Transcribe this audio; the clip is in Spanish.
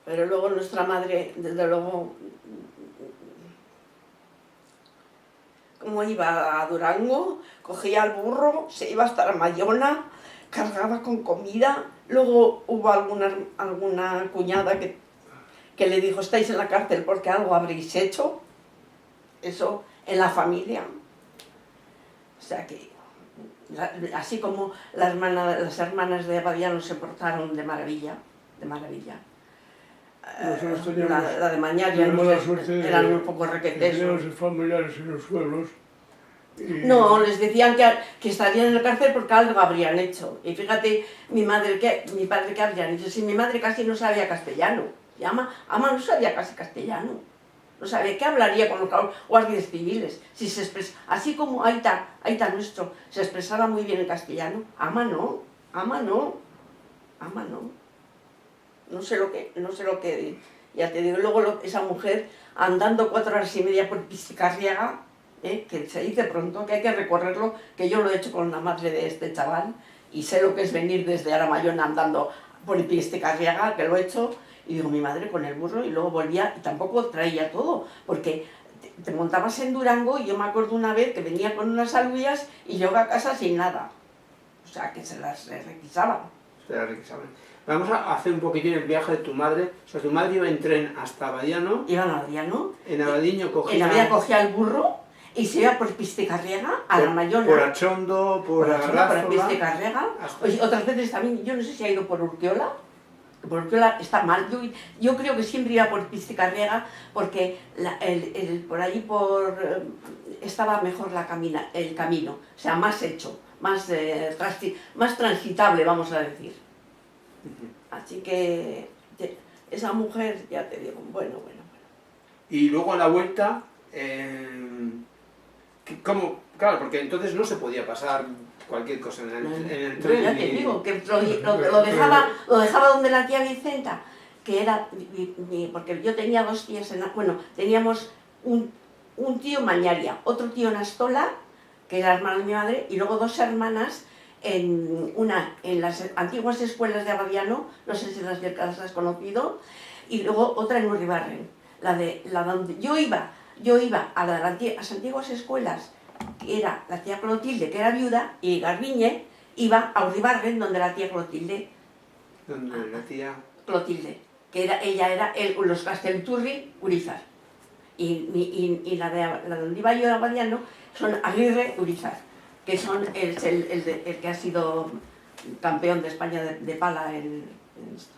Pero luego nuestra madre, desde luego, como iba a Durango, cogía el burro, se iba hasta la Mayona, cargaba con comida. Luego hubo alguna cuñada que le dijo: estáis en la cárcel porque algo habréis hecho. Eso en la familia. O sea que, así como las hermanas de Abadiano se portaron de maravilla, de maravilla. La de Mañaria eran un poco requetesos. Familiares en los pueblos. No, les decían que estarían en la cárcel porque algo habrían hecho. Y fíjate, mi padre que habrían hecho. Si mi madre casi no sabía castellano. Y Ama no sabía casi castellano. No sabía qué hablaría con los guardias civiles. Si así como Aita nuestro se expresaba muy bien en castellano, Ama no. No sé lo que, ya te digo. Luego esa mujer andando 4 horas y media por Pisticarriaga, que se dice pronto, que hay que recorrerlo, que yo lo he hecho con la madre de este chaval, y sé lo que es venir desde Aramayón andando por Pisticarriaga, que lo he hecho, y digo, mi madre con el burro, y luego volvía, y tampoco traía todo, porque te montabas en Durango, y yo me acuerdo una vez que venía con unas alubias, y yo a casa sin nada. O sea, que se las requisaban. Vamos a hacer un poquitín el viaje de tu madre. O sea, tu madre iba en tren hasta Abadiano. Iba a Abadiano. En Abadiño cogía... En Abadiano cogía el burro y se iba por Pisticarriaga a la Mayona. Por Achondo, por Arrázola... Por Pisticarriaga. Oye, otras veces también, yo no sé si ha ido por Urquiola. Por Urquiola está mal. Yo creo que siempre iba por Pisticarriaga porque por allí estaba mejor el camino. O sea, más hecho, más transitable, vamos a decir. Así que esa mujer, ya te digo, bueno. Y luego a la vuelta, ¿cómo? Claro, porque entonces no se podía pasar cualquier cosa en el tren. Ya te digo, que lo dejaba donde la tía Vicenta, que era, porque yo tenía 2 tías, teníamos un tío en Mañaria, otro tío en Astola, que era hermano de mi madre, y luego 2 hermanas, una en las antiguas escuelas de Abadiano, no sé si las has conocido, y luego otra en Uribarren, la donde yo iba a las antiguas escuelas, que era la tía Clotilde, que era viuda, y Garbiñe iba a Uribarren, donde la tía Clotilde. ¿Dónde la tía? Clotilde, que ella era los Castelturri, Urizar. Y la donde iba yo a Abadiano son Aguirre, Urizar, que son el que ha sido campeón de España de pala en esto.